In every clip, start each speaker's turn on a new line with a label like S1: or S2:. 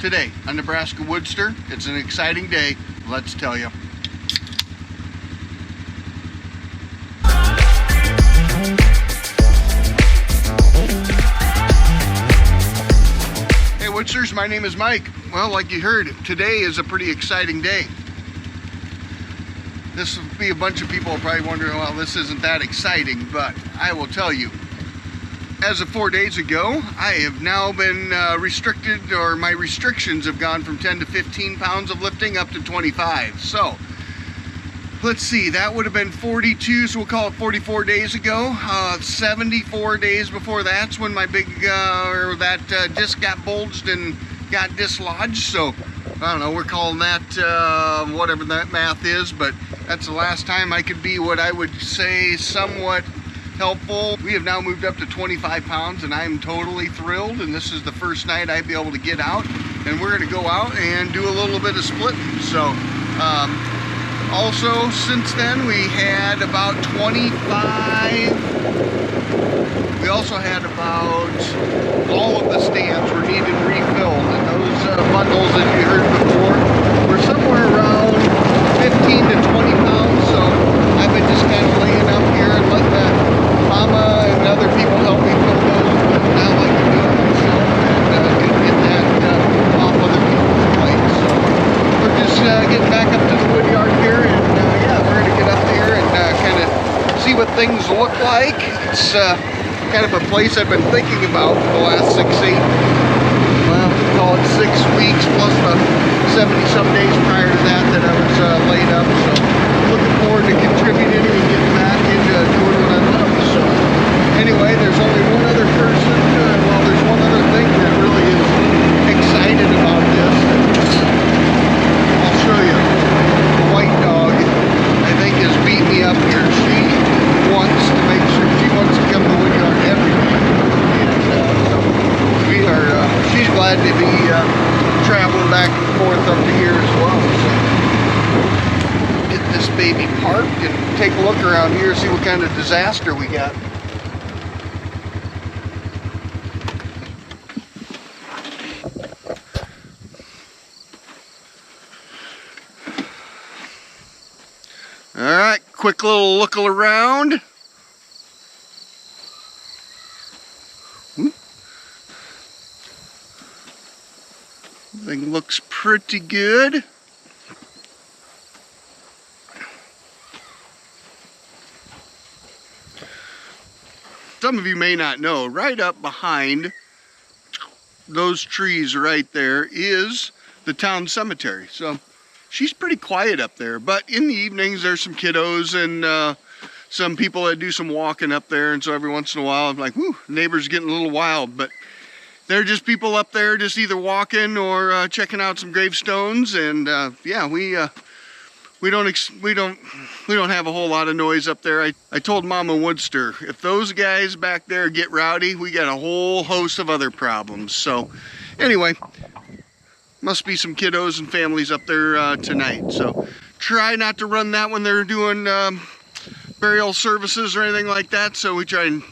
S1: today on Nebraska Woodster. It's an exciting day, let's tell you. Hey Woodsters, my name is Mike. Well, like you heard, today is a pretty exciting day. This will be a bunch of people probably wondering, well, this isn't that exciting, but I will tell you. As of 4 days ago, I have now been restricted, or my restrictions have gone from 10 to 15 pounds of lifting up to 25. So, let's see, that would have been 42, so we'll call it 44 days ago. 74 days before that's when my big, disc got bulged and got dislodged. So, I don't know, we're calling that whatever that math is, but that's the last time I could be what I would say somewhat helpful. We have now moved up to 25 pounds and I'm totally thrilled, and this is the first night I'd be able to get out, and we're going to go out and do a little bit of splitting. So also since then we had about 25. We also had about all of the stands were needed refilled, and those bundles that you heard before were somewhere around 15 to 20 pounds. So I've been just kind of laying up here and letting the mama and other people help me fill those, but now I can do it myself and get that off other people's plates. So we're just getting back up to the WoodYard here, and yeah, we're going to get up there and kind of see what things look like. It's kind of a place I've been thinking about for the last 6, 8, well, call it 6 weeks plus the 70-some days prior to that I was laid up. So looking forward to contributing and getting back into doing what I love. So anyway, there's only one other person, well, there's one other thing that really is excited about this. I'll show you. The white dog, I think, has beat me up here. She wants to make sure, she wants to come to WoodYard every day. And so we are, she's glad to be traveling back and forth up to here as well. So get this baby parked and take a look around here, see what kind of disaster we got. Alright, quick little look around. Everything looks pretty good. Some of you may not know, right up behind those trees right there is the town cemetery. So she's pretty quiet up there, but in the evenings there's some kiddos and some people that do some walking up there, and so every once in a while I'm like, whoo, neighbor's getting a little wild, but they're just people up there just either walking or checking out some gravestones. And yeah, we don't have a whole lot of noise up there. I told Mama Woodster, if those guys back there get rowdy, we got a whole host of other problems. So anyway, must be some kiddos and families up there tonight. So try not to run that when they're doing burial services or anything like that. So we try and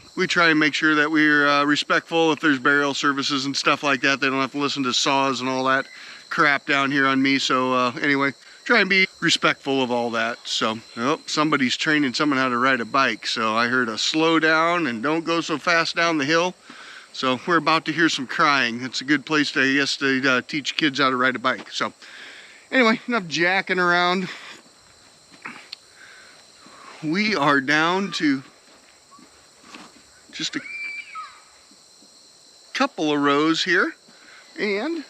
S1: make sure that we're respectful if there's burial services and stuff like that. They don't have to listen to saws and all that crap down here on me. So anyway, try and be respectful of all that. So, oh, somebody's training someone how to ride a bike. So I heard a slow down and don't go so fast down the hill. So we're about to hear some crying. It's a good place to, I guess, to teach kids how to ride a bike. So anyway, enough jacking around. We are down to just a couple of rows here and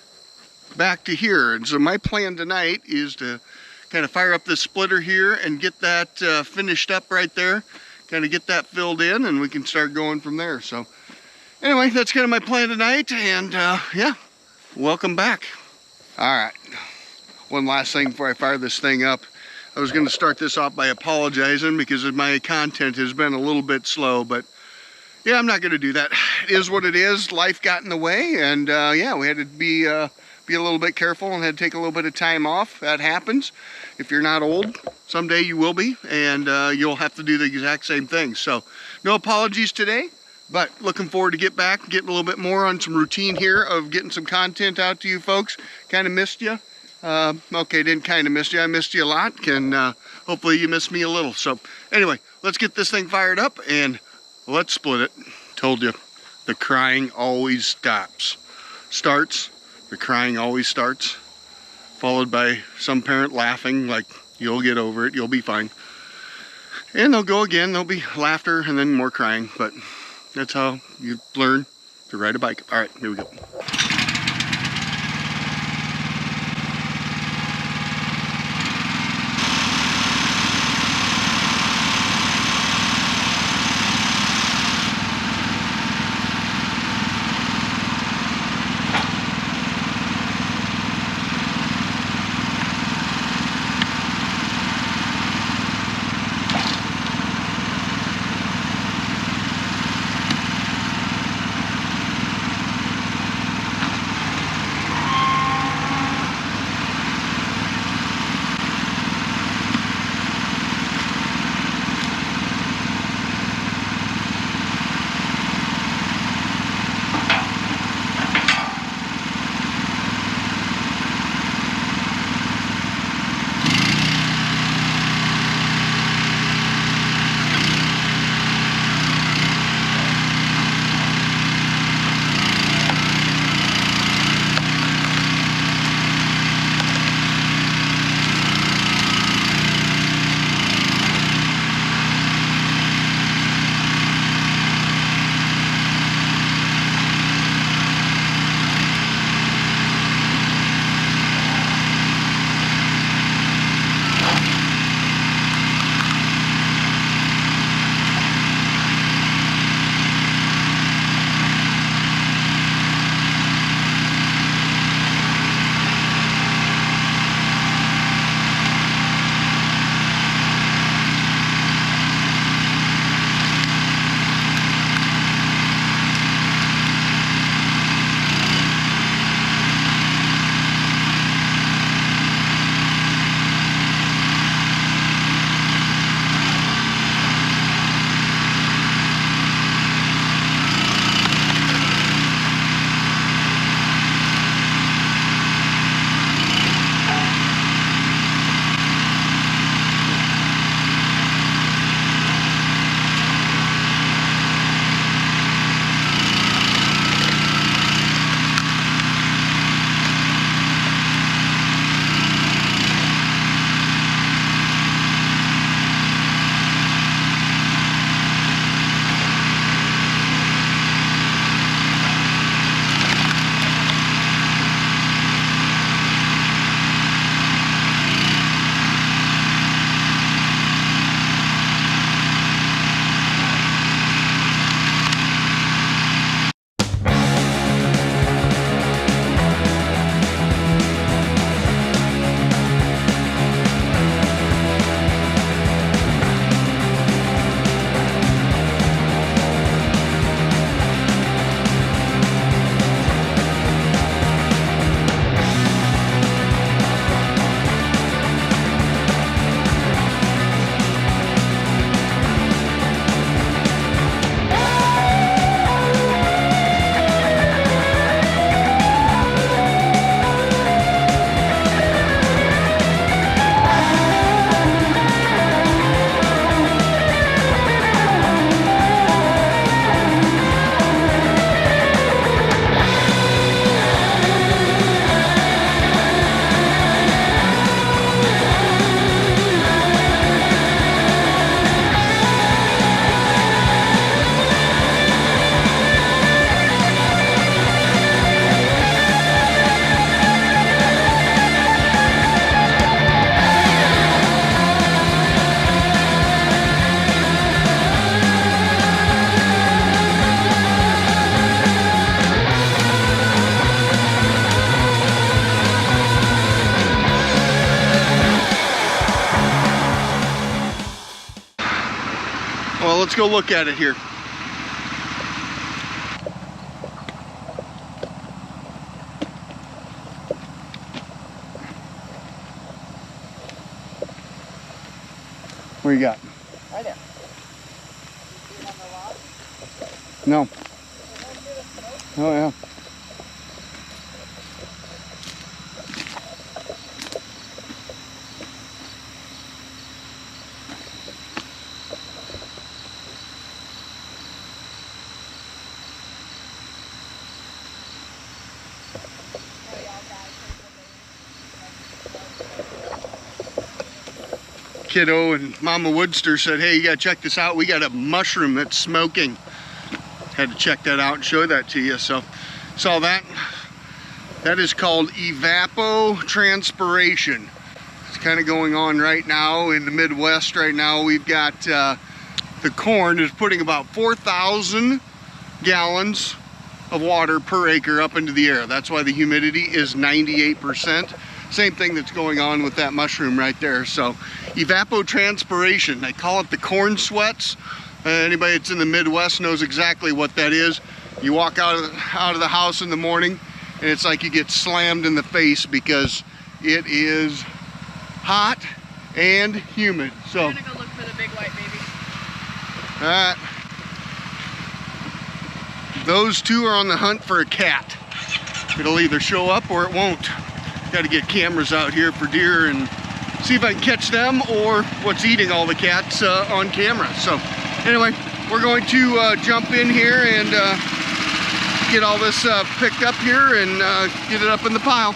S1: back to here. And so my plan tonight is to kind of fire up this splitter here and get that finished up right there, kind of get that filled in, and we can start going from there. So anyway, that's kind of my plan tonight, and yeah, welcome back. All right, one last thing before I fire this thing up. I was going to start this off by apologizing because my content has been a little bit slow, but yeah, I'm not going to do that. It is what it is. Life got in the way, and yeah, we had to be a little bit careful and had to take a little bit of time off. That happens. If you're not old, someday you will be, and you'll have to do the exact same thing. So no apologies today. But looking forward to getting a little bit more on some routine here of getting some content out to you folks. Kind of missed you. Okay, didn't kind of miss you. I missed you a lot. Hopefully you missed me a little. So anyway, let's get this thing fired up and let's split it. Told you, the crying always starts. The crying always starts, followed by some parent laughing like, you'll get over it, you'll be fine. And they'll go again, there'll be laughter and then more crying, but that's how you learn to ride a bike. All right, here we go. Well, let's go look at it here. What you got?
S2: Right there. You see it on the log?
S1: No. Oh yeah. Kiddo and Mama Woodster said, hey, you gotta check this out. We got a mushroom that's smoking. Had to check that out and show that to you. So saw that. That is called evapotranspiration. It's kind of going on right now in the Midwest. Right now we've got the corn is putting about 4,000 gallons of water per acre up into the air. That's why the humidity is 98%. Same thing that's going on with that mushroom right there. So evapotranspiration, they call it the corn sweats. Anybody that's in the Midwest knows exactly what that is. You walk out of the house in the morning and it's like you get slammed in the face because it is hot and humid. So
S2: we're gonna go look for the big white baby.
S1: Those two are on the hunt for a cat. It'll either show up or it won't. Got to get cameras out here for deer and see if I can catch them or what's eating all the cats on camera. So anyway, we're going to jump in here and get all this picked up here and get it up in the pile.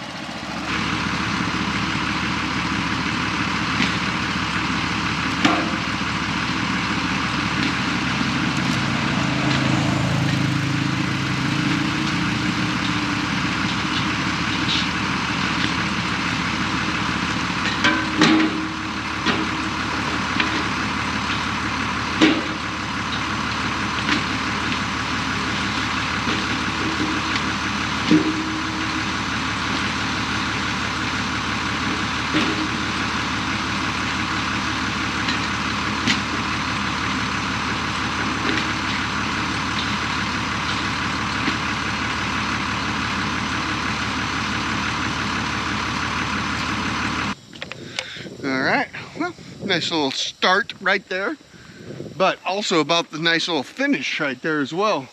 S1: Alright, well, nice little start right there, but also about the nice little finish right there as well.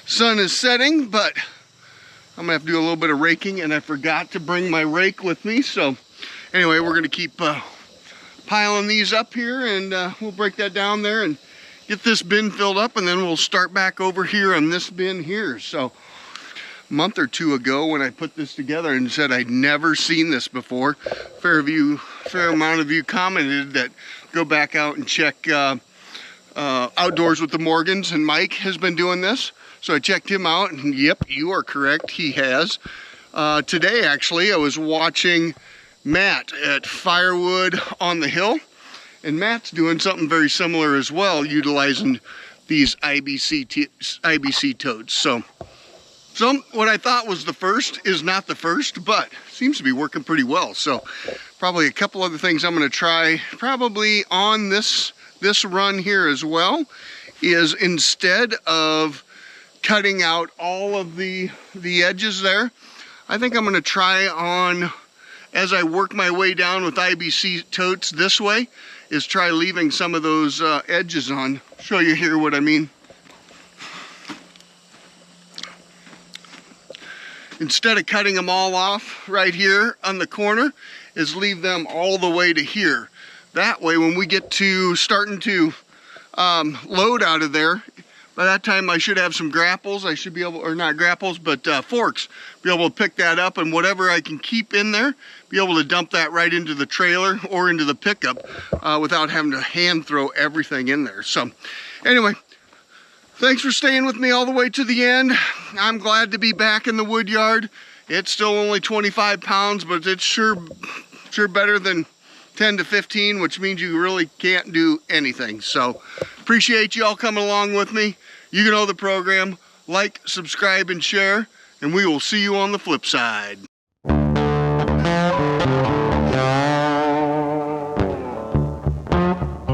S1: Sun is setting, but I'm gonna have to do a little bit of raking, and I forgot to bring my rake with me. So anyway, we're gonna keep piling these up here, and we'll break that down there and get this bin filled up, and then we'll start back over here on this bin here. So a month or two ago when I put this together and said I'd never seen this before, fair amount of you commented that go back out and check Outdoors with the Morgans, and Mike has been doing this. So I checked him out, and yep, you are correct, he has. Today actually I was watching Matt at Firewood on the Hill, and Matt's doing something very similar as well, utilizing these IBC totes. So what I thought was the first is not the first, but seems to be working pretty well. So probably a couple other things I'm going to try probably on this run here as well is, instead of cutting out all of the edges there, I think I'm going to try on, as I work my way down with IBC totes this way, is try leaving some of those edges on. Show you here what I mean. Instead of cutting them all off right here on the corner, is leave them all the way to here. That way when we get to starting to load out of there, by that time I should have some grapples. I should be able, or not grapples, but forks, be able to pick that up, and whatever I can keep in there, be able to dump that right into the trailer or into the pickup without having to hand throw everything in there. So anyway, thanks for staying with me all the way to the end. I'm glad to be back in the wood yard. It's still only 25 pounds, but it's sure better than 10 to 15, which means you really can't do anything. So appreciate you all coming along with me. You know the program. Like, subscribe, and share, and we will see you on the flip side.